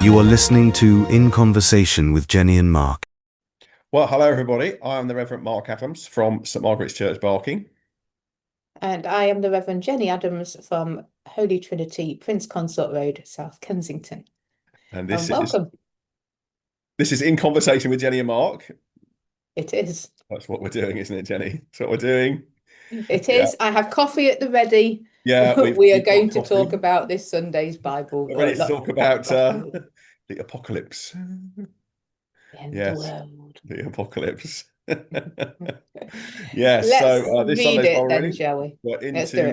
You are listening to In Conversation with Jennie and Mark. Well, hello everybody. I am the Reverend Mark Adams from St Margaret's Church, Barking. And I am the Reverend Jennie Adams from Holy Trinity, Prince Consort Road, South Kensington. And Welcome. this is In Conversation with Jennie and Mark. It is. That's what we're doing, isn't it, Jennie? That's what we're doing. It Yeah. is. I have coffee at the ready. Yeah, We are we've got going to talk coffee. about this Sunday's Bible. We're ready to talk about the apocalypse. The end of the Yes, world. the apocalypse. Yes, Let's so this read Sunday's it Bible then, reading, shall we? we're Let's do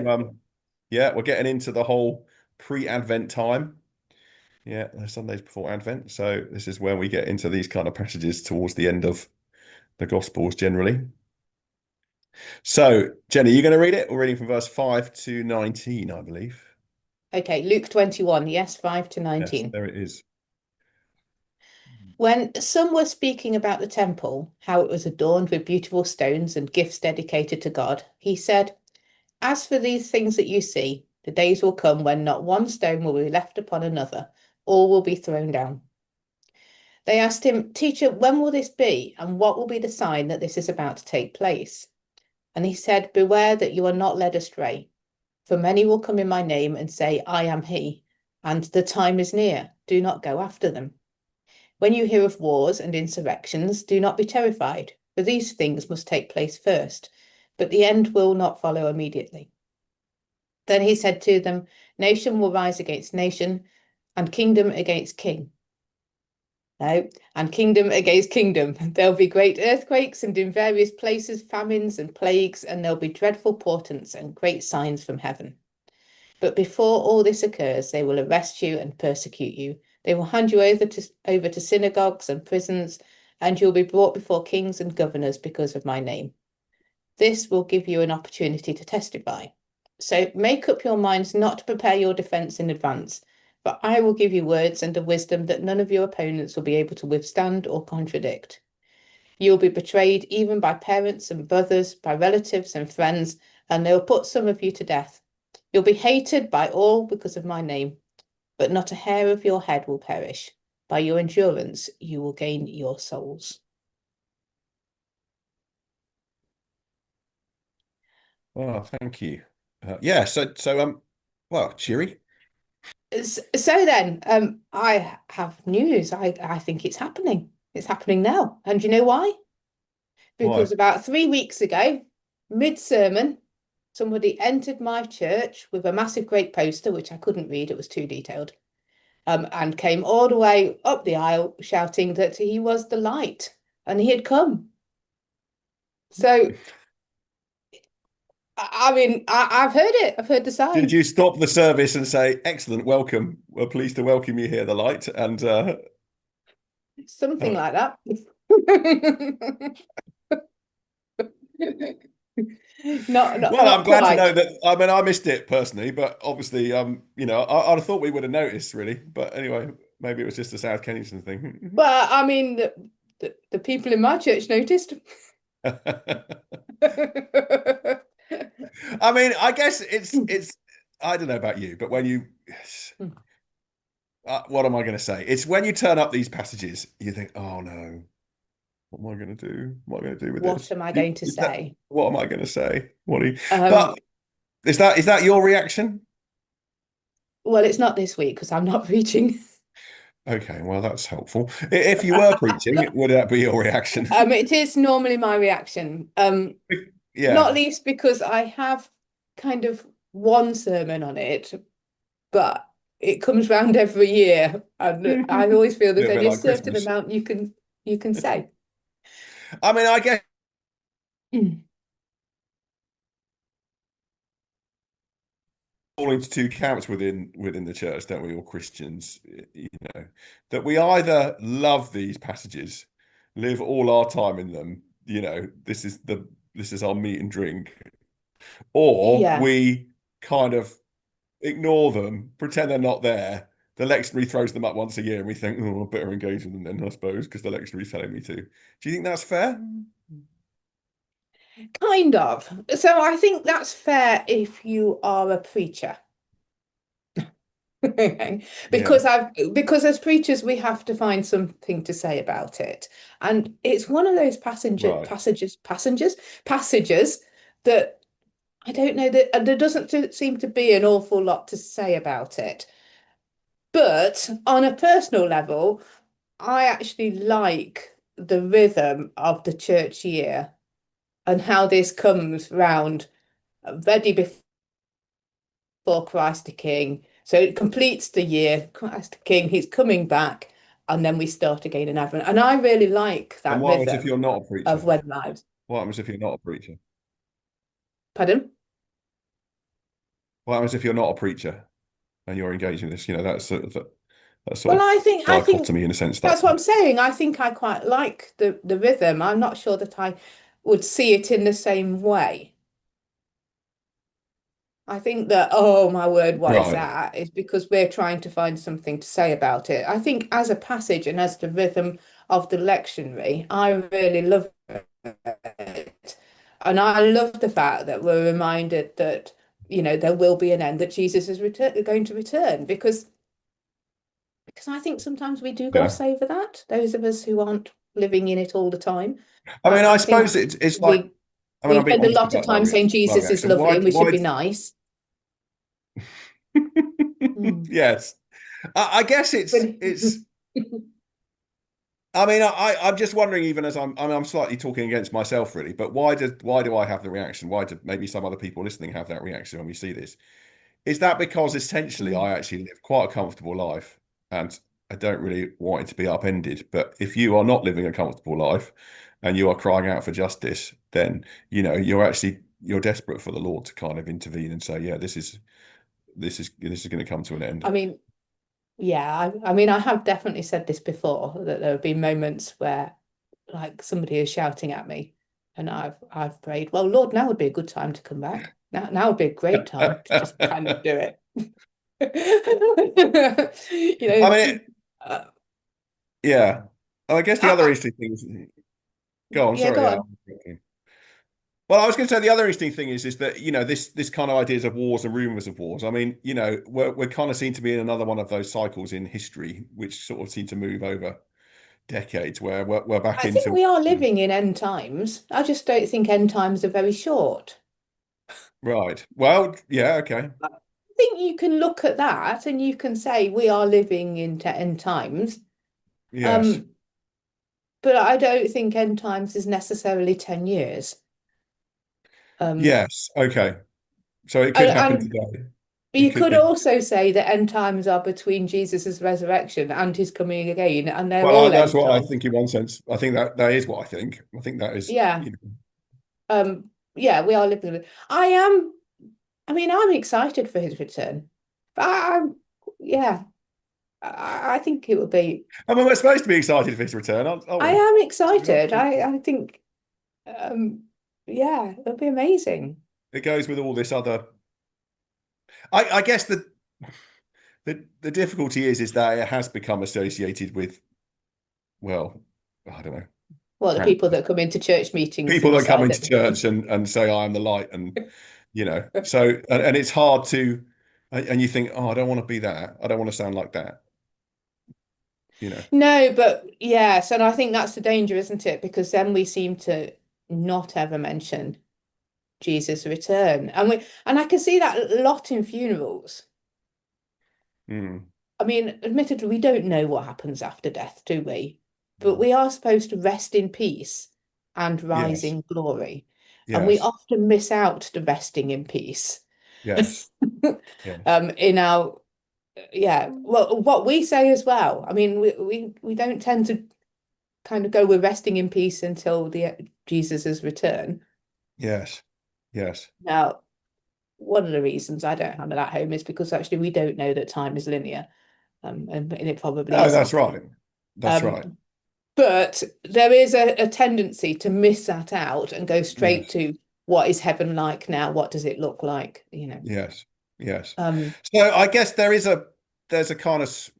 it. we're getting into the whole pre-Advent time. Yeah, the Sundays before Advent. So this is where we get into these kind of passages towards the end of the Gospels generally. So, Jennie, you're going to read it? We're reading from verse 5 to 19, I believe. Okay, Luke 21, yes, 5 to 19. Yes, there it is. When some were speaking about the temple, how it was adorned with beautiful stones and gifts dedicated to God, he said, "As for these things that you see, the days will come when not one stone will be left upon another, all will be thrown down." They asked him, "Teacher, when will this be, and what will be the sign that this is about to take place?" And he said, "Beware that you are not led astray, for many will come in my name and say, 'I am he,' and the time is near. Do not go after them. When you hear of wars and insurrections, do not be terrified, for these things must take place first, but the end will not follow immediately." Then he said to them, "Nation will rise against nation, and kingdom against king. No, and kingdom against kingdom. There'll be great earthquakes, and in various places famines and plagues, and there'll be dreadful portents and great signs from heaven. But before all this occurs, they will arrest you and persecute you. They will hand you over to synagogues and prisons, and you'll be brought before kings and governors because of my name. This will give you an opportunity to testify. So make up your minds not to prepare your defense in advance, but I will give you words and a wisdom that none of your opponents will be able to withstand or contradict. You'll be betrayed even by parents and brothers, by relatives and friends, and they'll put some of you to death. You'll be hated by all because of my name, but not a hair of your head will perish. By your endurance, you will gain your souls. Oh, thank you. Well, cheery. So then, I have news. I think it's happening. It's happening now. And you know why? Why? Because about 3 weeks ago, mid-sermon, somebody entered my church with a massive great poster, which I couldn't read, it was too detailed, and came all the way up the aisle shouting that he was the light and he had come. So, I mean, I've heard it. I've heard the sign. Did you stop the service and say, "Excellent, welcome. We're pleased to welcome you here, the light," and Something like that. Not well, I'm not glad to know quite. that. I mean, I missed it personally, but obviously, I'd have thought we would have noticed, really. But anyway, maybe it was just a South Kensington thing. Well, I mean, the people in my church noticed. I mean, I guess it's. I don't know about you, but when you, what am I going to say? It's when you turn up these passages, you think, "Oh no, what am I going to do? What am I going to do with What this? am I going to say? What am I going to say? What do you?" Um, But is that your reaction? well, it's not this week because I'm not preaching. Okay, well, that's helpful. If you were preaching, would that be your reaction? It is normally my reaction. Not Yeah. least because I have kind of one sermon on it, but it comes round every year, and I always feel there's A bit only a like certain Christmas. amount you can say. I mean, I guess fall into two camps within the church, don't we, all Christians, that we either love these passages, live all our time in them, this is our meat and drink, or Yeah. we kind of ignore them, pretend they're not there. The lectionary throws them up once a year, and we think, "Oh, I better engage with them then, I suppose, because the lectionary's telling me to." Do you think that's fair? Kind of. So I think that's fair if you are a preacher. Because as preachers we have to find something to say about it, and it's one of those Right. passages that I don't know, that there doesn't seem to be an awful lot to say about it. But on a personal level, I actually like the rhythm of the church year and how this comes round ready before Christ the King. So it completes the year, Christ the King, he's coming back, and then we start again in Advent. And I really like And that what happens if rhythm you're not a of preacher? when lives. What happens if you're not a preacher? Pardon? What happens if you're not a preacher and you're engaging this? That sort Well, of I think dichotomy in a sense that's what starts. I'm saying. I think I quite like the rhythm. I'm not sure that I would see it in the same way. I think that, oh my word, what is Right. that? Is because we're trying to find something to say about it. I think as a passage and as the rhythm of the lectionary, I really love it. And I love the fact that we're reminded that, there will be an end, that Jesus is going to return, because I think sometimes we do gloss Yeah. over that, those of us who aren't living in it all the time. I mean, I I think suppose it's like, we I mean, we I'm being spend a honest lot of about time saying my Jesus is reaction. lovely and we should be nice. Mm. Yes. I guess But I mean, I'm just wondering, even as I'm slightly talking against myself, really, but why do I have the reaction? Why do maybe some other people listening have that reaction when we see this? Is that because essentially Mm. I actually live quite a comfortable life and I don't really want it to be upended? But if you are not living a comfortable life and you are crying out for justice, then you're desperate for the Lord to kind of intervene and say, yeah, this is going to come to an end. I mean, yeah, I mean, I have definitely said this before, that there have been moments where, like, somebody is shouting at me, and I've prayed, well, Lord, now would be a good time to come back. Now would be a great time to just kind of do it. You I know, mean, uh, yeah. I guess the other I, interesting thing is, go on, yeah, sorry, go yeah. on. Well, I was going to say the other interesting thing is that this kind of ideas of wars and rumors of wars. I mean, we're kind of seen to be in another one of those cycles in history, which sort of seem to move over decades, where we're back I think into we are living in end times. I just don't think end times are very short. right. Well, yeah, okay, I think you can look at that and you can say we are living in end times. yes, Um, but I don't think end times is necessarily 10 years. Um, yes, okay. So it could happen and today. It you could could be. also say that end times are between Jesus's resurrection and his coming again, and they're Well, all that's end what I times. think in one sense. I think that is what I think. I think that is, Yeah. Yeah, we are living. I am. I mean, I'm excited for his return. But yeah, I think it would be. I mean, we're supposed to be excited for his return, aren't I we? am excited. I think. Um, yeah, it'll be amazing. It goes with all this other. I guess the difficulty is that it has become associated with, well, I don't know, Well, the prank people that come into church meetings people and that come decide into that. church and say I am the light, and so and it's hard to, and you think, oh, I don't want to be that, I don't want to sound like that, you know. No, but yes, and I think that's the danger, isn't it? Because then we seem to not ever mention Jesus' return, and I can see that a lot in funerals. Mm, I mean, admittedly, we don't know what happens after death, do we? But mm. we are supposed to rest in peace and rise Yes, in glory. And we yes, often miss out the resting in peace. yes, yes, In our, yeah, well, what we say as well. I mean, we don't tend to kind of go, we're resting in peace until the Jesus's return. yes, yes. Now, one of the reasons I don't hammer that home is because actually we don't know that time is linear, and it probably No, that's isn't. right, that's Um, right. But there is a tendency to miss that out and go straight Yes, to what is heaven like now? What does it look like? yes, yes. Um, So I guess there's a kind of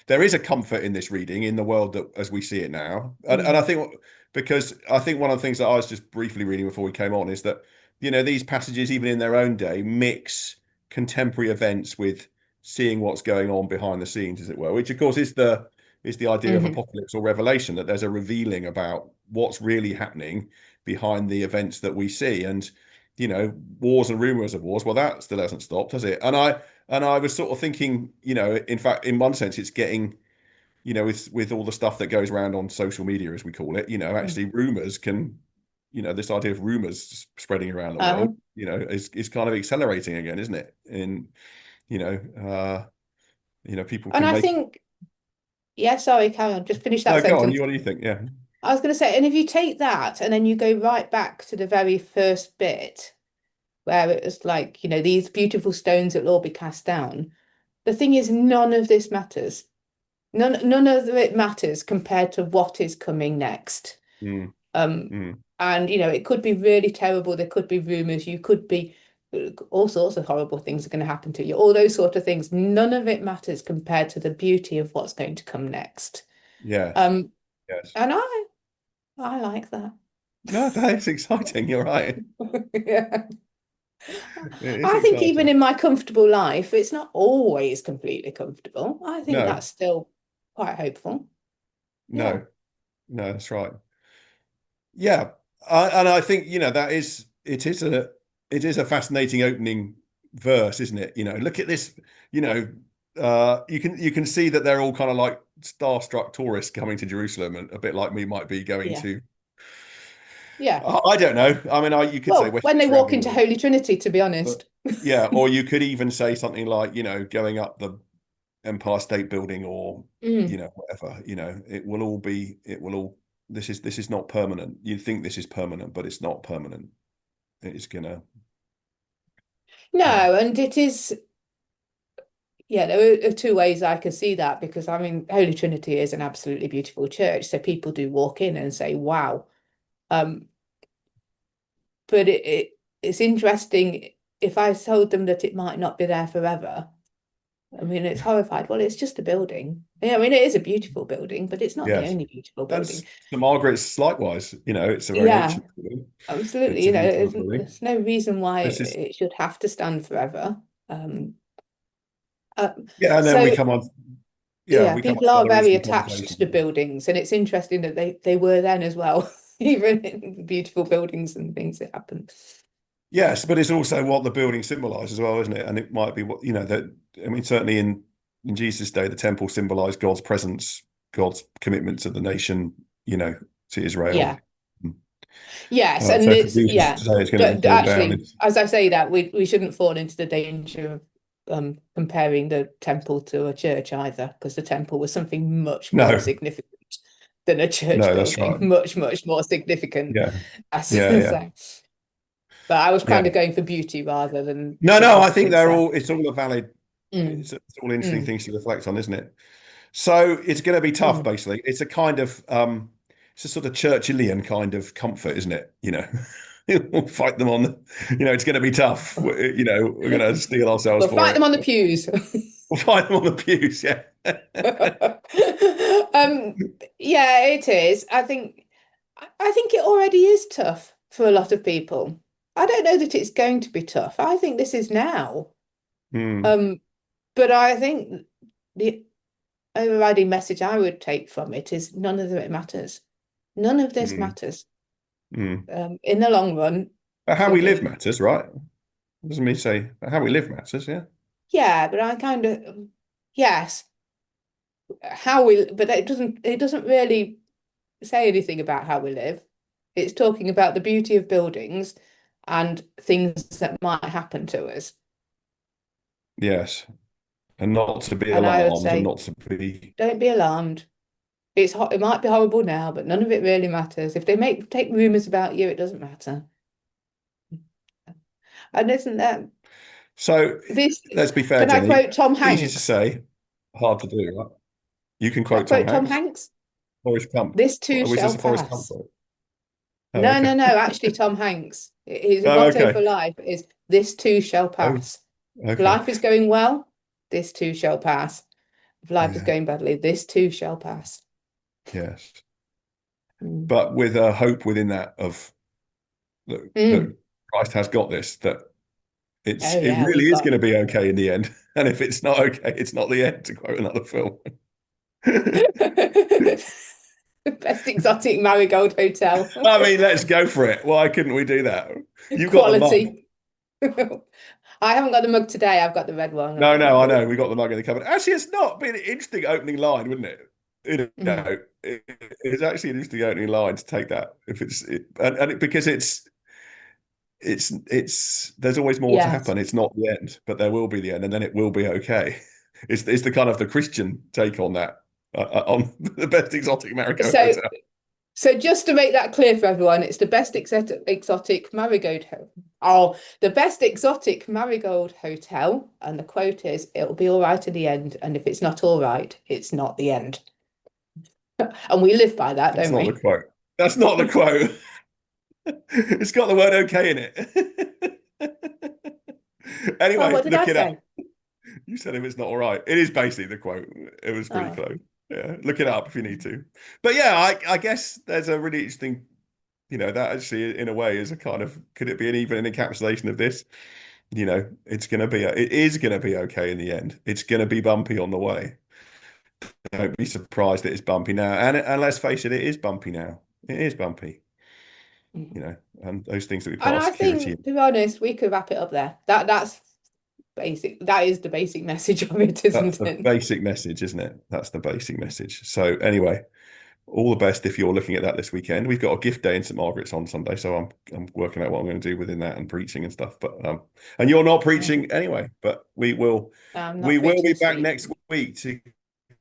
there is a comfort in this reading in the world that as we see it now, and I mm, think because I think one of the things that I was just briefly reading before we came on is that these passages, even in their own day, mix contemporary events with seeing what's going on behind the scenes, as it were, which of course is the idea of apocalypse or revelation, that there's a revealing about what's really happening behind the events that we see. And wars and rumors of wars, well, that still hasn't stopped, has it? And I was sort of thinking, in fact, in one sense, it's getting, with all the stuff that goes around on social media, as we call it, actually rumors can, this idea of rumors spreading around the world, is kind of accelerating again, isn't it? In, people And can I make. think, yeah, sorry, carry on. Just finish that No, go on. sentence. What do you think? Yeah. I was going to say, and if you take that and then you go right back to the very first bit where it was like, these beautiful stones that will all be cast down. The thing is, none of this matters. None of it matters compared to what is coming next. Mm, Um, mm. and it could be really terrible. There could be rumors. You could be all sorts of horrible things are going to happen to you. All those sort of things. None of it matters compared to the beauty of what's going to come next. Yes. Um, Yes. and I like that. No, that is exciting. You're right. Yeah. It is I think even exciting. in my comfortable life, it's not always completely comfortable. I think No, that's still quite hopeful. Yeah. no, no, that's right. Yeah. And I think, it is a fascinating opening verse, isn't it? Look at this, you can see that they're all kind of like starstruck tourists coming to Jerusalem, and a bit like me might be going Yeah. to, Yeah. I don't know. I mean, you could say Well, when they Westminster walk Abbey, into Holy Trinity, to be but honest. yeah, or you could even say something like, going up the Empire State Building, or Mm. whatever. It will all. This is not permanent. You think this is permanent, but it's not permanent. It's gonna. Yeah. No, and it is, yeah, there are two ways I can see that, because I mean, Holy Trinity is an absolutely beautiful church. So people do walk in and say, wow. Um, but it's interesting if I told them that it might not be there forever. I mean, it's horrified. Well, it's just a building. Yeah, I mean, it is a beautiful building, but it's not the Yes. only beautiful And building. St Margaret's likewise. It's a very Yeah, ancient building. absolutely. It's a beautiful building. There's no reason why This is it should have to stand forever. Um, uh, Yeah, and then we so come on. Yeah, yeah, we come on people to are other very interesting attached to conversations. the buildings, and it's interesting that they were then as well, even in the beautiful buildings and things that happened. Yes, but it's also what the building symbolizes as well, isn't it? And it might be what, that, I mean, certainly in Jesus' day, the temple symbolized God's presence, God's commitment to the nation, to Israel. Yeah. Yes, and So for it's Jesus yeah. to say it's going to be torn down, Actually, as I say that, we shouldn't fall into the danger of comparing the temple to a church either, because the temple was something much more no, significant than a church no, that's building, right. much more significant. Yeah, yeah, yeah, So, but I was yeah. kind of going for beauty rather than No, I think significance there. it's all a valid, Mm, it's all interesting mm, things to reflect on, isn't it? So it's going to be tough, mm. basically. It's a kind of, it's a sort of Churchillian kind of comfort, isn't it? We'll fight them on it's going to be tough. We're going to steel ourselves We'll for fight them it. on the pews. We'll fight them on the pews, yeah. Um, yeah, it is. I think it already is tough for a lot of people. I don't know that it's going to be tough. I think this is now. Mm, Um, but I think the overriding message I would take from it is none of it matters. None of this mm, matters. mm. In the long run, But how we sort of, live matters, right? Doesn't mean say how we live matters, yeah. yeah, but I kind of, yes, but it doesn't really say anything about how we live. It's talking about the beauty of buildings and things that might happen to us. Yes. And not to be And I would alarmed, and say, not to be. don't be alarmed. It might be horrible now, but none of it really matters. If they take rumors about you, it doesn't matter. And isn't that So this? let's be fair, Can I Jenny. quote Tom Easy to Hanks? say, hard to do, right? You can Can I quote Tom quote Tom Hanks. Hanks? Forrest Gump. This too Was shall this a Forrest Gump pass. quote? Oh, No, no, okay. no. Actually, Tom Hanks. His Oh, motto okay. for life is "This too shall Oh, pass." If okay. life is going well, this too shall pass. If life is Yeah. going badly, this too shall pass. Yes. Mm. But with a hope within that of that Mm. Christ has got this, that Oh It yeah, really we've is got going to be okay in the end. And if it's not okay, it's not the end, to quote another film. Best exotic marigold hotel. I mean, let's go for it. Why couldn't we do that? You got the mug. Quality. I haven't got the mug today. I've got the red one. No, I know. We got the mug in the cupboard. Actually, it's not been an interesting opening line, wouldn't it? Mhm. It's actually an interesting opening line to take that if because it's there's always more to Yes. happen. It's not the end, but there will be the end, and then it will be okay. It's the kind of the Christian take on that on the best exotic Marigold So Hotel. so just to make that clear for everyone, it's the best exotic marigold the best exotic marigold hotel, and the quote is, "It'll be all right in the end, and if it's not all right, it's not the end." And we live by that, That's don't not the we? quote. That's not the quote. It's got the word okay in it. Well, Anyway, what did look I it up. say? You said if it's not all right. It is basically the quote. It was pretty Oh. close. Yeah, look it up if you need to. But yeah, I guess there's a really interesting, that actually in a way is a kind of, could it be even an encapsulation of this? It is gonna be okay in the end. It's gonna be bumpy on the way. Don't be surprised that it's bumpy now. And let's face it, it is bumpy now. It is bumpy, Mhm. and those things that we And pass I security. think, to be honest, we could wrap it up there. That's basic. That is the basic message of it, That's isn't the it? basic message, isn't it? That's the basic message. So anyway, all the best if you're looking at that this weekend. We've got a gift day in St Margaret's on Sunday, so I'm working out what I'm going to do within that and preaching and stuff. But and you're not preaching anyway, but I'm we not will preaching be this back week. next week to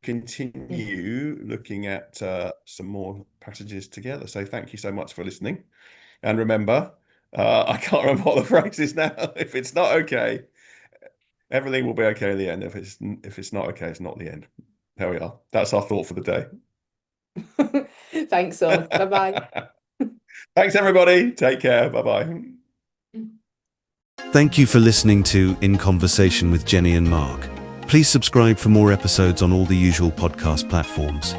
Mm. continue looking at some more passages together. So thank you so much for listening. And remember, I can't remember what the phrase is now. If it's not okay, everything will be okay in the end. If it's not okay, it's not the end. There we are. That's our thought for the day. Thanks all. Bye bye. Thanks, everybody. Take care. Bye-bye. Thank you for listening to In Conversation with Jennie and Mark. Please subscribe for more episodes on all the usual podcast platforms.